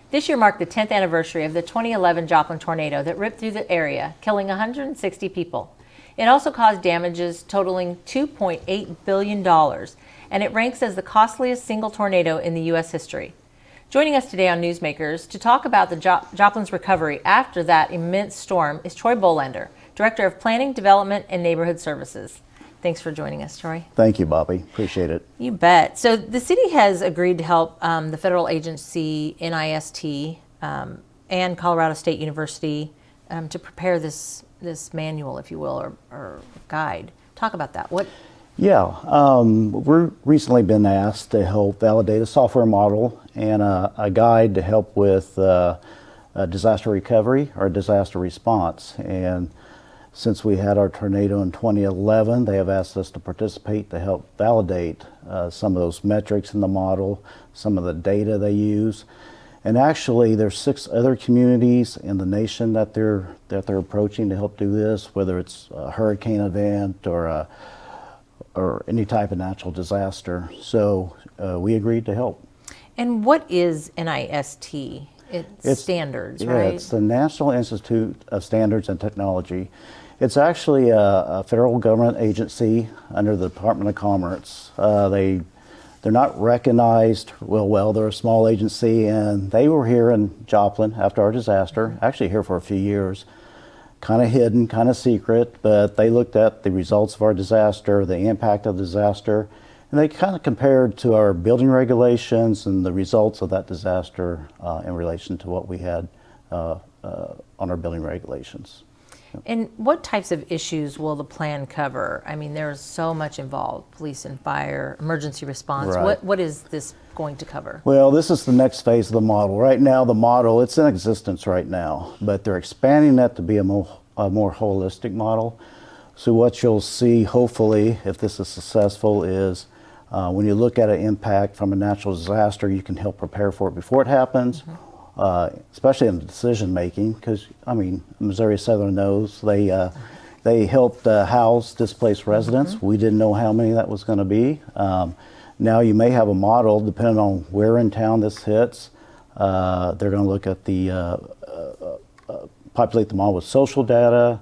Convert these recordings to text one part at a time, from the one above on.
This year marked the 10th anniversary of the 2011 Joplin tornado that ripped through the area, killing 160 people. It also caused damages totaling $2.8 billion, and it ranks as the costliest single tornado in the U.S. history. Joining us today on Newsmakers to talk about the Joplin's recovery after that immense storm is Troy Bolander, Director of Planning, Development, and Neighborhood Services. Thanks for joining us, Troy. Thank you, Bobby. Appreciate it. You bet. So the city has agreed to help the federal agency NIST and Colorado State University to prepare this manual, if you will, or guide. Talk about that. We've recently been asked to help validate a software model and a guide to help with disaster recovery or disaster response. And since we had our tornado in 2011, they have asked us to participate to help validate some of those metrics in the model, some of the data they use. And actually, there's 6 other communities in the nation that they're approaching to help do this, whether it's a hurricane event or any type of natural disaster. So we agreed to help. And what is NIST? It's standards, right? It's the National Institute of Standards and Technology. It's actually a federal government agency under the Department of Commerce. They're not recognized well. They're a small agency, and they were here in Joplin after our disaster, actually here for a few years. Kind of hidden, kind of secret, but they looked at the results of our disaster, the impact of the disaster, and they kind of compared to our building regulations and the results of that disaster in relation to what we had on our building regulations. And what types of issues will the plan cover? I mean, there's so much involved: police and fire, emergency response. Right. What is this going to cover? Well, this is the next phase of the model. Right now, the model, it's in existence right now, but they're expanding that to be a more holistic model. So what you'll see, hopefully, if this is successful, is when you look at an impact from a natural disaster, you can help prepare for it before it happens. Mm-hmm. Especially in the decision making, because Missouri Southern knows they helped house displaced residents. Mm-hmm. We didn't know how many that was going to be. Now you may have a model depending on where in town this hits. They're going to look at populate the model with social data,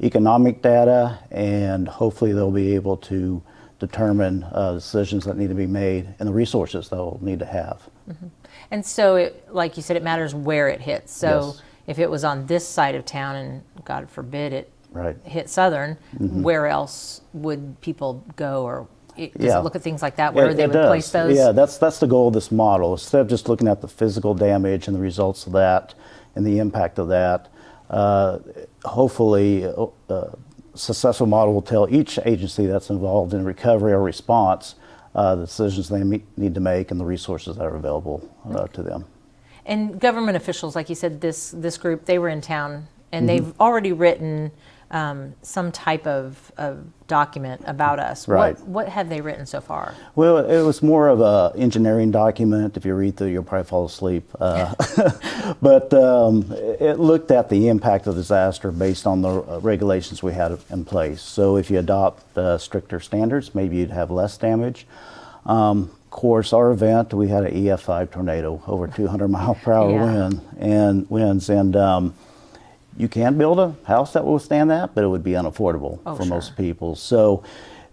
economic data, and hopefully they'll be able to determine decisions that need to be made and the resources they'll need to have. Mm-hmm. And so, like you said, it matters where it hits. So yes. If it was on this side of town and, God forbid, it hit Southern, mm-hmm. where else would people go? Or does it look at things like that, where they would place those? Yeah, that's the goal of this model. Instead of just looking at the physical damage and the results of that and the impact of that, hopefully a successful model will tell each agency that's involved in recovery or response the decisions they need to make and the resources that are available to them. And government officials, like you said, this group, they were in town and mm-hmm. they've already written some type of document about us. Right. What have they written so far? Well, it was more of an engineering document. If you read through, you'll probably fall asleep. But it looked at the impact of disaster based on the regulations we had in place. So if you adopt stricter standards, maybe you'd have less damage. Of course, our event, we had an EF5 tornado, over 200 mile per hour winds, and you can build a house that will withstand that, but it would be unaffordable for most people. So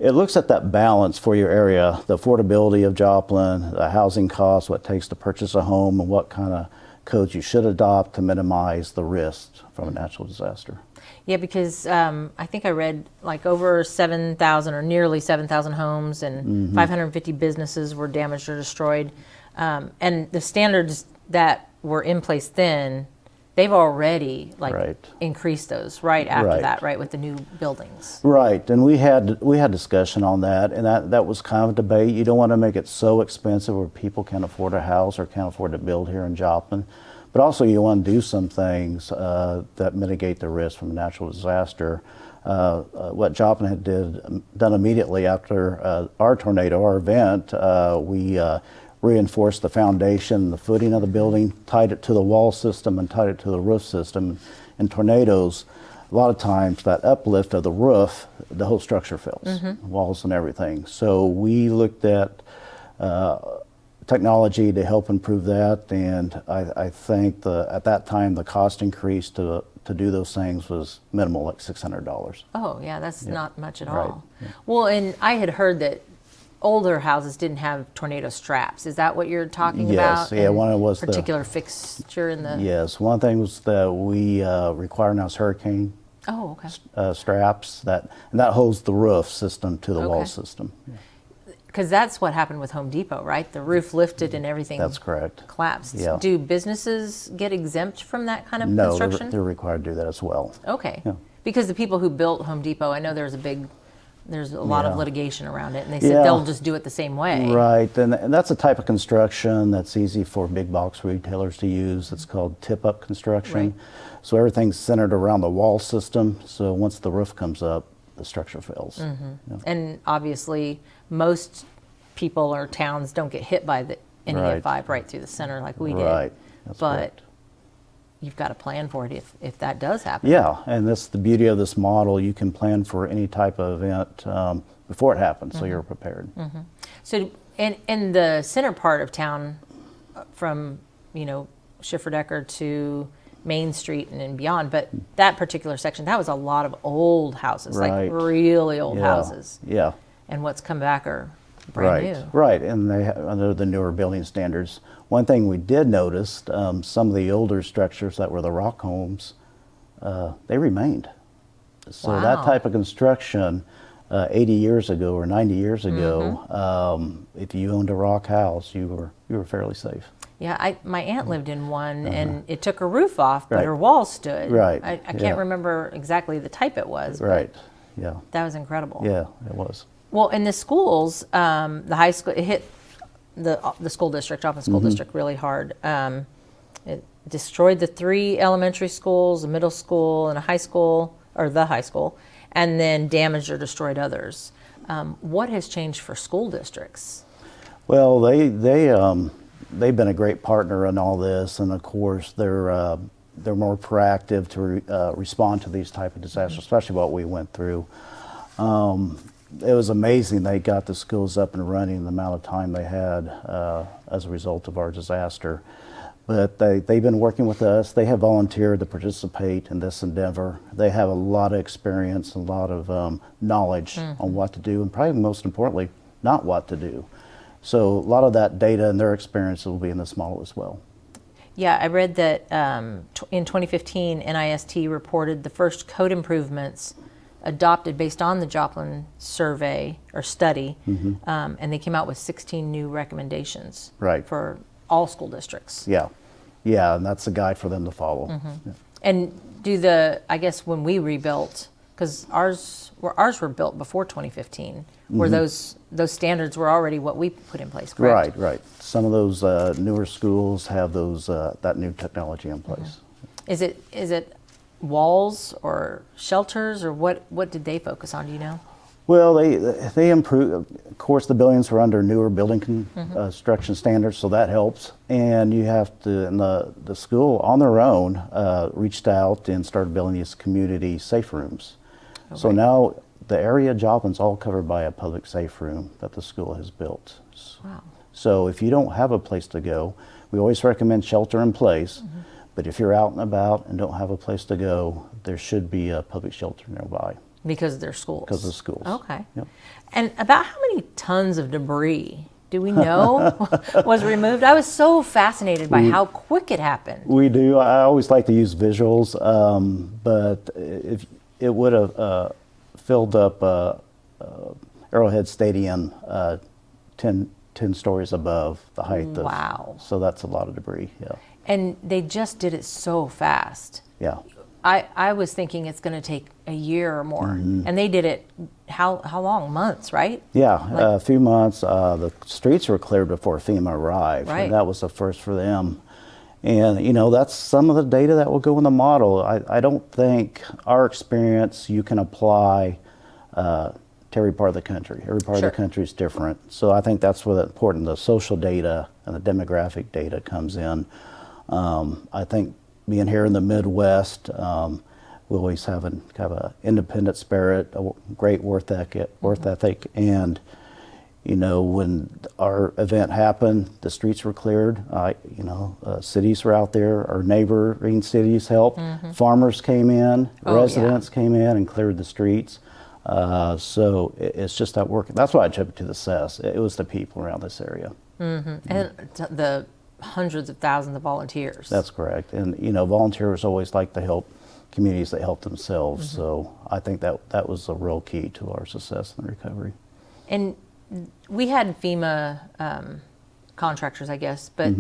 it looks at that balance for your area, the affordability of Joplin, the housing costs, what it takes to purchase a home, and what kind of codes you should adopt to minimize the risk from a natural disaster. Yeah, because I think I read like over 7,000 or nearly 7,000 homes and mm-hmm. 550 businesses were damaged or destroyed. And the standards that were in place then, they've already increased those after that, with the new buildings. Right, and we had discussion on that, and that was kind of a debate. You don't want to make it so expensive where people can't afford a house or can't afford to build here in Joplin. But also you want to do some things that mitigate the risk from a natural disaster. What Joplin had done immediately after our tornado, our event, we reinforced the foundation, the footing of the building, tied it to the wall system and tied it to the roof system. In tornadoes, a lot of times that uplift of the roof, the whole structure fails, mm-hmm. walls and everything. So we looked at technology to help improve that, and I think at that time the cost increase to do those things was minimal, like $600. Oh, yeah, that's not much at Right. all. Well, and I had heard that older houses didn't have tornado straps. Is that what you're talking Yes, about? yeah, And one of it was the- particular fixture in the. Yes, one thing was that we require now is hurricane Oh, okay. straps and that holds the roof system to the wall Okay. system. Yeah, Because that's what happened with Home Depot, right? The roof lifted and everything. that's correct. Collapsed. Yeah. Do businesses get exempt from that kind of No, construction? they're required to do that as well. Okay. Yeah. Because the people who built Home Depot, I know there's a lot of Yeah. litigation around it, and they said Yeah. they'll just do it the same way. Right, and that's a type of construction that's easy for big box retailers to use. It's called tip-up construction. Right. So everything's centered around the wall system, so once the roof comes up, the structure fails. Yeah. And obviously, most people or towns don't get hit by any Right. F5 right through the center like we did. Right, that's but correct. you've got to plan for it if that does happen. Yeah, and that's the beauty of this model. You can plan for any type of event before it happens, so you're prepared. So in the center part of town, from Schifferdecker to Main Street and beyond, but that particular section, that was a lot of old houses, Right. like really old Yeah, houses. yeah, And what's come back are brand new. right, and under the newer building standards. One thing we did notice, some of the older structures that were the rock homes, they remained. So that Wow. type of construction, 80 years ago or 90 years ago, Mm-hmm. if you owned a rock house, you were fairly safe. Yeah, my aunt lived in one, and it took her roof off, but Right. her walls stood. Right, I can't yeah. remember exactly the type it was. but Right. Yeah. That was incredible. Yeah, it was. Well, in the schools, the high school, it hit the school district, Joplin School Mm-hmm. District, really hard. It destroyed the 3 elementary schools, a middle school, and a high school, or the high school, and then damaged or destroyed others. What has changed for school districts? Well, they've been a great partner in all this, and of course they're more proactive to respond to these type of disasters, especially what we went through. It was amazing they got the schools up and running in the amount of time they had as a result of our disaster. But they've been working with us. They have volunteered to participate in this endeavor. They have a lot of experience and a lot of knowledge on what to do, and probably most importantly, not what to do. So a lot of that data and their experience will be in this model as well. Yeah, I read that in 2015, NIST reported the first code improvements adopted based on the Joplin survey or study, and they came out with 16 new recommendations Right. for all school districts. Yeah, and that's a guide for them to follow. Yeah. And I guess when we rebuilt, because ours were built before 2015, where those standards were already what we put in place, correct? Right. Some of those newer schools have those that new technology in place. Is it walls or shelters, or what did they focus on? Do you know? Well, they improve. Of course, the buildings were under newer building construction standards, so that helps. And you have to, and the school on their own reached out and started building these community safe rooms. Okay. So now the area of Joplin's all covered by a public safe room that the school has built. Wow. So if you don't have a place to go, we always recommend shelter in place. But if you're out and about and don't have a place to go, there should be a public shelter nearby. Because they're schools. Because of schools. Okay. Yep. And about how many tons of debris do we know was removed? I was so fascinated by how quick it happened. We do. I always like to use visuals, but if it would have filled up Arrowhead Stadium 10 stories above the height. Wow. So that's a lot of debris. Yeah. And they just did it so fast. Yeah. I was thinking it's going to take a year or more, and they did it how long? Months, right? Yeah, a few months. The streets were cleared before FEMA arrived, Right. and that was the first for them. And that's some of the data that will go in the model. I don't think our experience you can apply to every part of the country. Every part Sure. of the country is different. So I think that's where the important the social data and the demographic data comes in. I think being here in the Midwest, we always have kind of an independent spirit, a great work ethic, and When our event happened, the streets were cleared. Cities were out there. Our neighboring cities helped. Farmers came in, residents came in and cleared the streets. So it's just that work. That's why I attribute to the success. It was the people around this area. And the hundreds of thousands of volunteers. That's correct. And, volunteers always like to help communities that help themselves. So I think that was a real key to our success in the recovery. And we had FEMA contractors, I guess, but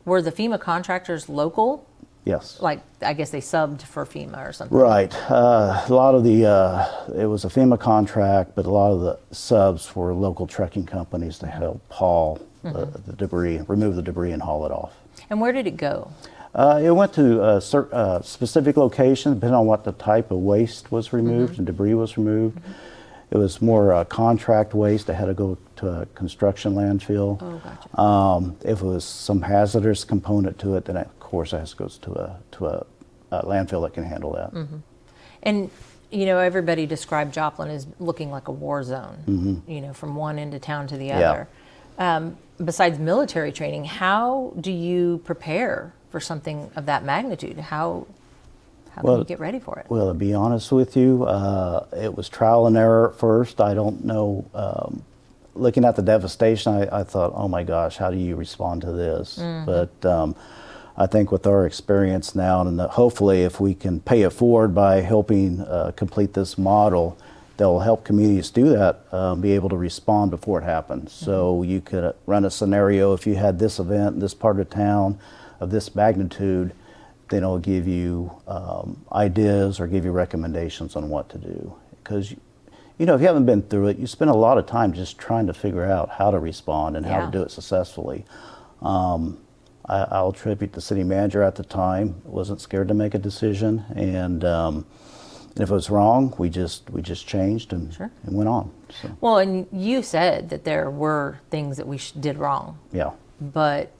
were the FEMA contractors local? Yes. Like, I guess they subbed for FEMA or something. Right. A lot of it was a FEMA contract, but a lot of the subs were local trucking companies to help haul the debris, remove the debris and haul it off. And where did it go? It went to specific locations, depending on what the type of waste was removed and debris was removed. It was more contract waste that had to go to a construction landfill. Oh, gotcha. If it was some hazardous component to it, then of course it has to go to a landfill that can handle that. And everybody described Joplin as looking like a war zone. From one end of town to the other. Besides military training, how do you prepare for something of that magnitude? How can you get ready for it? Well, to be honest with you, it was trial and error at first. I don't know. Looking at the devastation, I thought, oh my gosh, how do you respond to this? But I think with our experience now, and hopefully if we can pay it forward by helping complete this model, they'll help communities do that, be able to respond before it happens. So you could run a scenario if you had this event in this part of town of this magnitude, then it'll give you ideas or give you recommendations on what to do. Because, if you haven't been through it, you spend a lot of time just trying to figure out how to respond and how to do it successfully. I'll attribute the city manager at the time wasn't scared to make a decision, and if it was wrong, we just changed and went on. So. Well, and you said that there were things that we did wrong. Yeah. But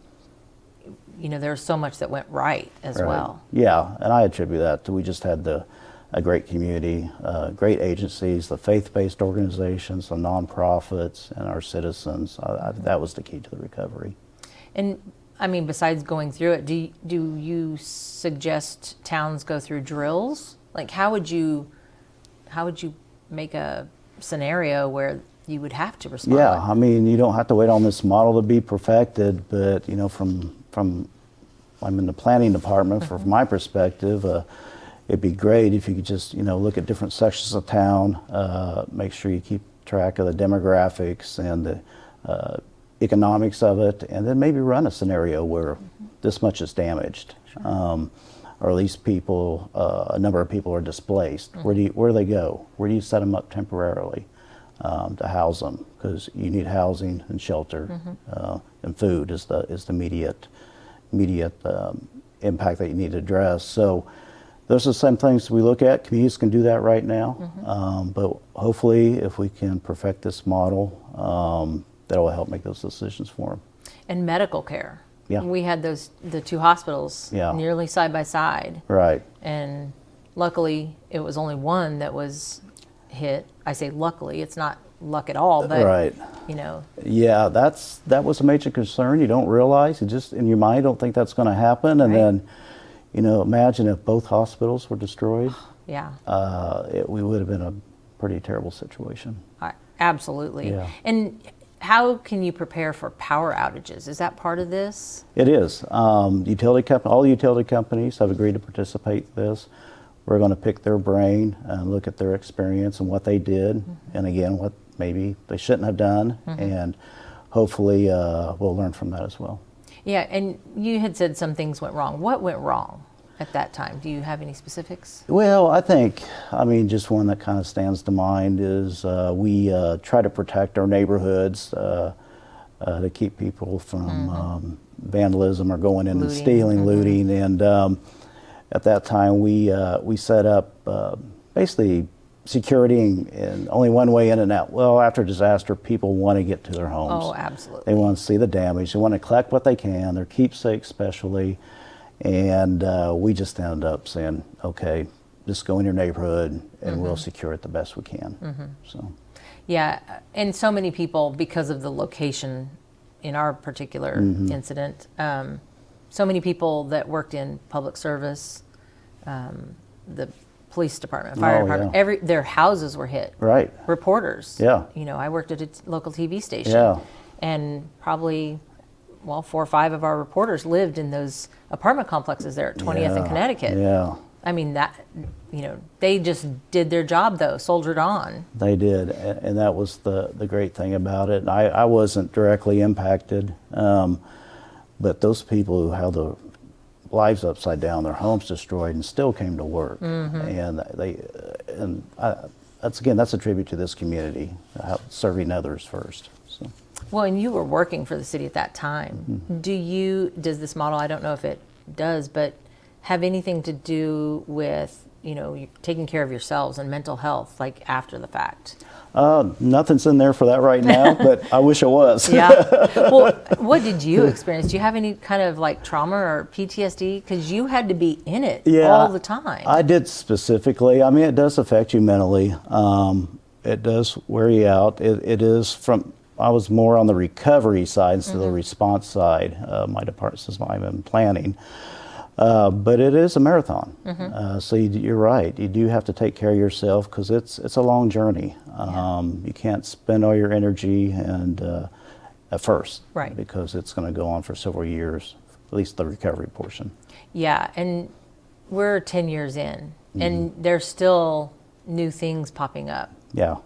there's so much that went right as well. Yeah, and I attribute that to we just had a great community, great agencies, the faith-based organizations, the nonprofits, and our citizens. That was the key to the recovery. And I mean, besides going through it, do you suggest towns go through drills? Like, how would you make a scenario where you would have to respond? Yeah, I mean, you don't have to wait on this model to be perfected, but from I'm in the planning department. From my perspective, it'd be great if you could just look at different sections of town, make sure you keep track of the demographics and the economics of it, and then maybe run a scenario where this much is damaged, or at least a number of people are displaced. Where do they go? Where do you set them up temporarily to house them? Because you need housing and shelter, and food is the immediate impact that you need to address. So those are the same things we look at. Communities can do that right now, but hopefully if we can perfect this model, that will help make those decisions for them. And medical care. Yeah. We had the two hospitals nearly side by side. Right. And luckily it was only one that was hit. I say luckily, it's not luck at all, but Yeah, that was a major concern. You don't realize, you just in your mind don't think that's going to happen, and then imagine if both hospitals were destroyed. Yeah. We would have been a pretty terrible situation. Absolutely. Yeah. And how can you prepare for power outages? Is that part of this? It is. All utility companies have agreed to participate in this. We're going to pick their brain and look at their experience and what they did, and again, what maybe they shouldn't have done, and hopefully we'll learn from that as well. Yeah, and you had said some things went wrong. What went wrong at that time? Do you have any specifics? Well, I mean, just one that kind of stands to mind is we try to protect our neighborhoods to keep people from vandalism or going in and stealing, looting, and at that time we set up basically security and only one way in and out. Well, after disaster, people want to get to their homes. Oh, absolutely. They want to see the damage. They want to collect what they can, their keepsakes especially. And we just ended up saying, okay, just go in your neighborhood and we'll secure it the best we can. So, Yeah, and so many people, because of the location in our particular incident, so many people that worked in public service, the police department, fire department, their houses were hit. Right. Reporters. Yeah. I worked at a local TV station. Yeah. And probably, 4 or 5 of our reporters lived in those apartment complexes there at 20th and Connecticut. Yeah. I mean, they just did their job, though, soldiered on. They did, and that was the great thing about it. And I wasn't directly impacted, but those people who held their lives upside down, their homes destroyed, and still came to work. And that's a tribute to this community, serving others first. So. Well, and you were working for the city at that time. Does this model, I don't know if it does, but have anything to do with, taking care of yourselves and mental health, like after the fact? Nothing's in there for that right now, but I wish it was. Yeah. Well, what did you experience? Do you have any kind of like trauma or PTSD? Because you had to be in it all the time. I did specifically. I mean, it does affect you mentally. It does wear you out. I was more on the recovery side instead of the response side. My department says I'm in planning. But it is a marathon. So you're right. You do have to take care of yourself because it's a long journey. You can't spend all your energy at first. Right. Because it's going to go on for several years, at least the recovery portion. Yeah, and we're 10 years in, and there's still new things popping up. Yeah.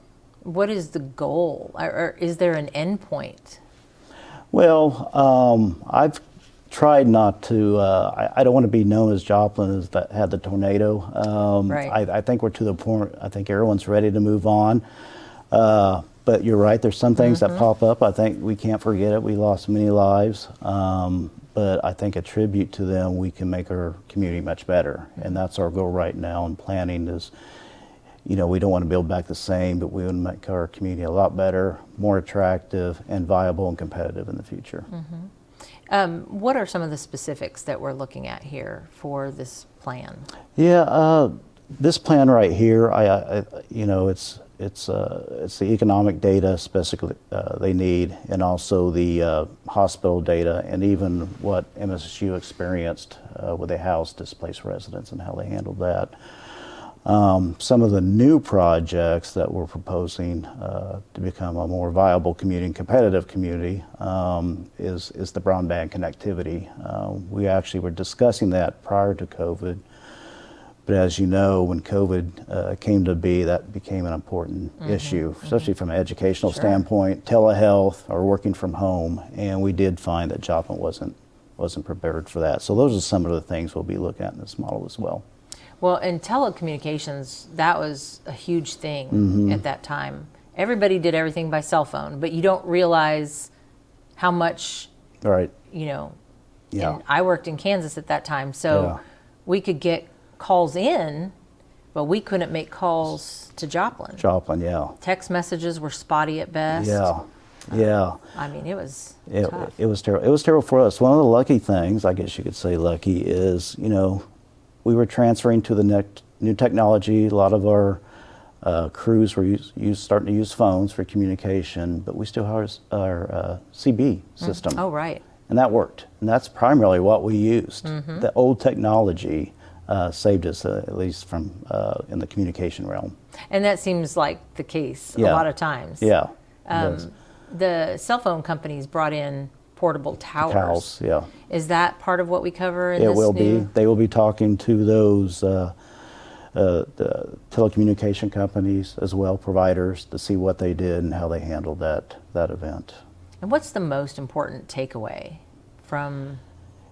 What is the goal? Or is there an end point? Well, I've tried not to. I don't want to be known as Joplin as that had the tornado. Right. I think we're to the point. I think everyone's ready to move on. But you're right. There's some things that pop up. I think we can't forget it. We lost many lives. But I think a tribute to them, we can make our community much better, and that's our goal right now in planning. Is we don't want to build back the same, but we want to make our community a lot better, more attractive, and viable and competitive in the future. What are some of the specifics that we're looking at here for this plan? Yeah, this plan right here, it's the economic data specifically they need, and also the hospital data, and even what MSSU experienced with they housed displaced residents and how they handled that. Some of the new projects that we're proposing to become a more viable community and competitive community is the broadband connectivity. We actually were discussing that prior to COVID, but as you know, when COVID came to be, that became an important issue, especially from an educational standpoint, telehealth or working from home, and we did find that Joplin wasn't prepared for that. So those are some of the things we'll be looking at in this model as well. Well, in telecommunications, that was a huge thing at that time. Everybody did everything by cell phone, but you don't realize how much, right. And I worked in Kansas at that time, so we could get calls in, but we couldn't make calls to Joplin. Text messages were spotty at best. Yeah. I mean, it was tough. It was terrible. It was terrible for us. One of the lucky things, I guess you could say lucky, is, we were transferring to the new technology. A lot of our crews were starting to use phones for communication, but we still have our CB system. Oh, right. And that worked. And that's primarily what we used. The old technology saved us, at least from in the communication realm. And that seems like the case a lot of times. Yeah. The cell phone companies brought in portable towers. Yeah. Is that part of what we cover in this? It will be. They will be talking to those the telecommunication companies as well, providers, to see what they did and how they handled that event. And what's the most important takeaway from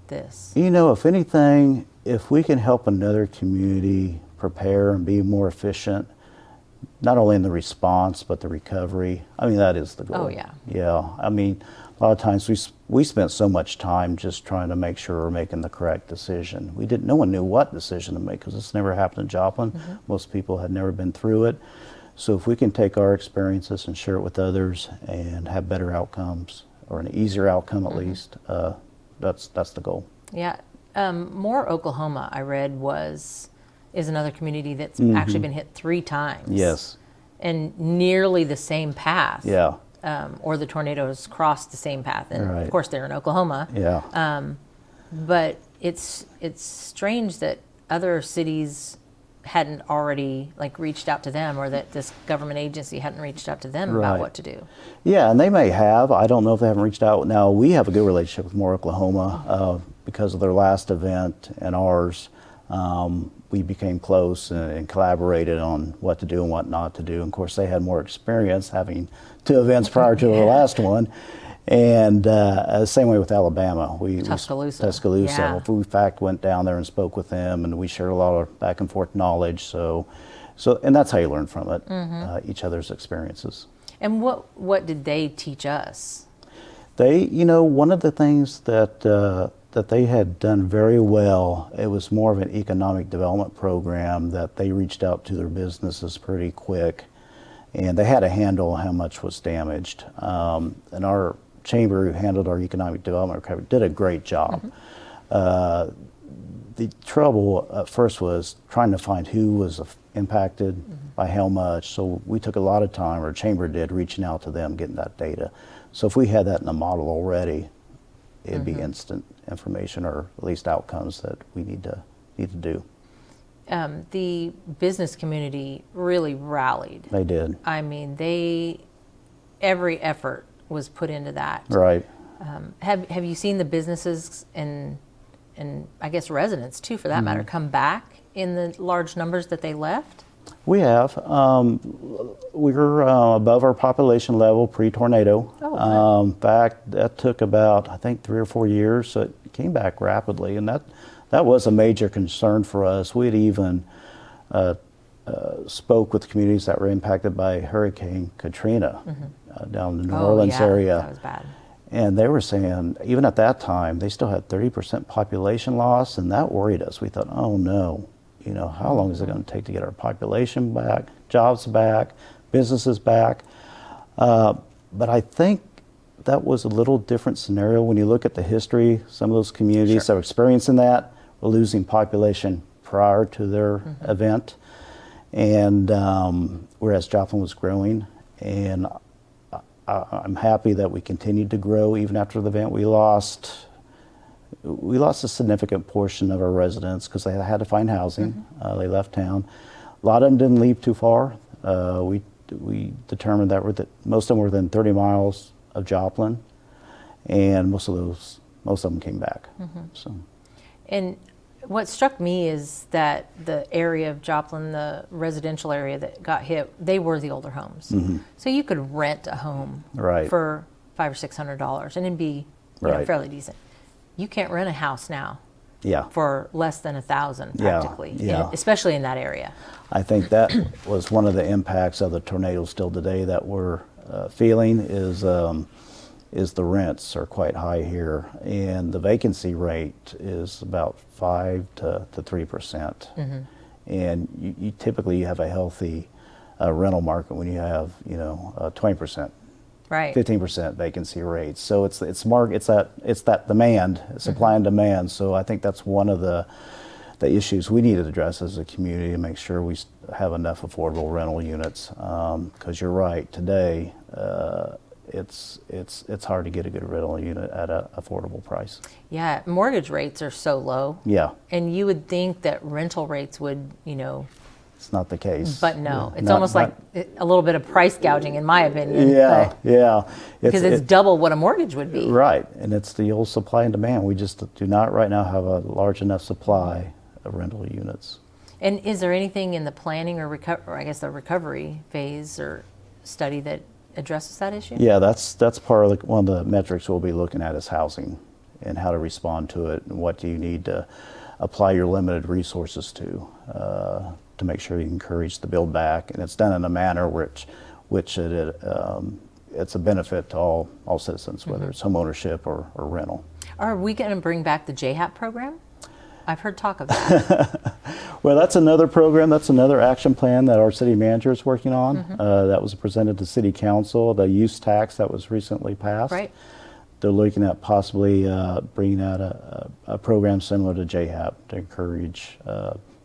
this? If anything, if we can help another community prepare and be more efficient, not only in the response but the recovery, that is the goal. Oh, yeah. Yeah. A lot of times we spent so much time just trying to make sure we're making the correct decision. No one knew what decision to make because this never happened in Joplin. Most people had never been through it. So if we can take our experiences and share it with others and have better outcomes, or an easier outcome at least, that's the goal. Yeah. Moore, Oklahoma, I read is another community that's actually been hit 3 times. Yes. and nearly the same path. Yeah. Or the tornadoes crossed the same path. And Right. of course they're in Oklahoma. Yeah. But it's strange that other cities hadn't already reached out to them, or that this government agency hadn't reached out to them about Right. what to do. Yeah, and they may have. I don't know if they haven't reached out. Now, we have a good relationship with Moore, Oklahoma, because of their last event and ours. We became close and collaborated on what to do and what not to do. And of course, they had more experience having 2 events prior to the last one. And same way with Alabama. Tuscaloosa. Tuscaloosa. Yeah. We, in fact, went down there and spoke with them, and we shared a lot of back and forth knowledge. So, and that's how you learn from it, each other's experiences. And what did they teach us? They, one of the things that they had done very well, it was more of an economic development program that they reached out to their businesses pretty quick, and they had a handle on how much was damaged. And our chamber, who handled our economic development recovery, did a great job. The trouble at first was trying to find who was impacted by how much. So we took a lot of time, or chamber did, reaching out to them, getting that data. So if we had that in the model already, it'd be instant information, or at least outcomes that we need to do. The business community really rallied. They did. I mean, every effort was put into that. Right. Have you seen the businesses and I guess residents too, for that matter, come back in the large numbers that they left? We have. We were above our population level pre-tornado. Oh, In fact, that took about, I think, 3 or 4 years, so it came back rapidly, and that was a major concern for us. We had even spoke with communities that were impacted by Hurricane Katrina down in the New Orleans area. That was bad. And they were saying, even at that time, they still had 30% population loss, and that worried us. We thought, oh no, how long is it going to take to get our population back, jobs back, businesses back? But I think that was a little different scenario when you look at the history. Some of those communities that were experiencing that were losing population prior to their event, and whereas Joplin was growing. And I'm happy that we continued to grow even after the event. We lost a significant portion of our residents because they had to find housing. They left town. A lot of them didn't leave too far. We determined that most of them were within 30 miles of Joplin, and most of them came back. So. And what struck me is that the area of Joplin, the residential area that got hit, they were the older homes. So you could rent a home for $500 or $600, and it'd be fairly decent. You can't rent a house now for less than $1,000 practically, especially in that area. I think that was one of the impacts of the tornado still today that we're feeling is the rents are quite high here, and the vacancy rate is about 5 to 3%. And you typically have a healthy rental market when you have 20%. Right. 15% vacancy rate. So it's that demand, supply and demand. So I think that's one of the issues we need to address as a community to make sure we have enough affordable rental units. Because you're right, today it's hard to get a good rental unit at an affordable price. Yeah, mortgage rates are so low. Yeah. And you would think that rental rates would, It's not the case. But no, it's almost like a little bit of price gouging, in my opinion. Yeah. Because it's double what a mortgage would be. Right, and it's the old supply and demand. We just do not right now have a large enough supply of rental units. And is there anything in the planning or the recovery phase or study that addresses that issue? Yeah, that's part of one of the metrics we'll be looking at is housing and how to respond to it, and what do you need to apply your limited resources to make sure you encourage the build back, and it's done in a manner which it's a benefit to all citizens, whether it's home ownership or rental. Are we going to bring back the JHAP program? I've heard talk of that. Well, that's another program. That's another action plan that our city manager is working on. That was presented to City Council. The use tax that was recently passed. Right. They're looking at possibly bringing out a program similar to JHAP to encourage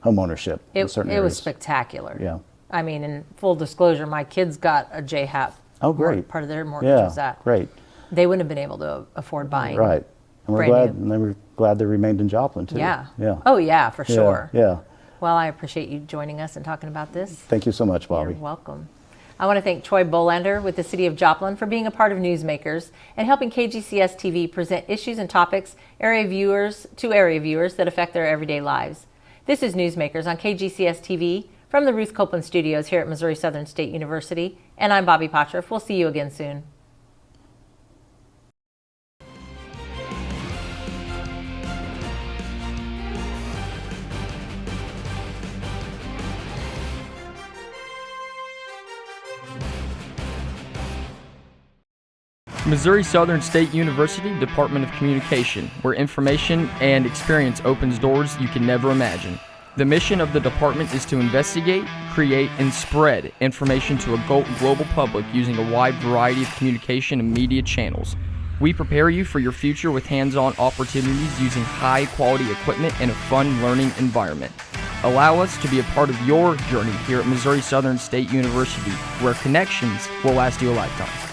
home ownership in certain areas. It was spectacular. Yeah. I mean, in full disclosure, my kids got a JHAP. Oh, great. Part of their mortgage Yeah, was that. great. They wouldn't have been able to afford buying. Right. And we're glad they remained in Joplin, too. Yeah. Yeah. Oh, yeah, for sure. Yeah. Well, I appreciate you joining us and talking about this. Thank you so much, Bobby. You're welcome. I want to thank Troy Bolander with the City of Joplin for being a part of Newsmakers and helping KGCS TV present issues and topics to area viewers that affect their everyday lives. This is Newsmakers on KGCS TV from the Ruth Copeland Studios here at Missouri Southern State University, and I'm Bobby Potroff. We'll see you again soon. Missouri Southern State University Department of Communication, where information and experience opens doors you can never imagine. The mission of the department is to investigate, create, and spread information to a global public using a wide variety of communication and media channels. We prepare you for your future with hands-on opportunities using high-quality equipment and a fun learning environment. Allow us to be a part of your journey here at Missouri Southern State University, where connections will last you a lifetime.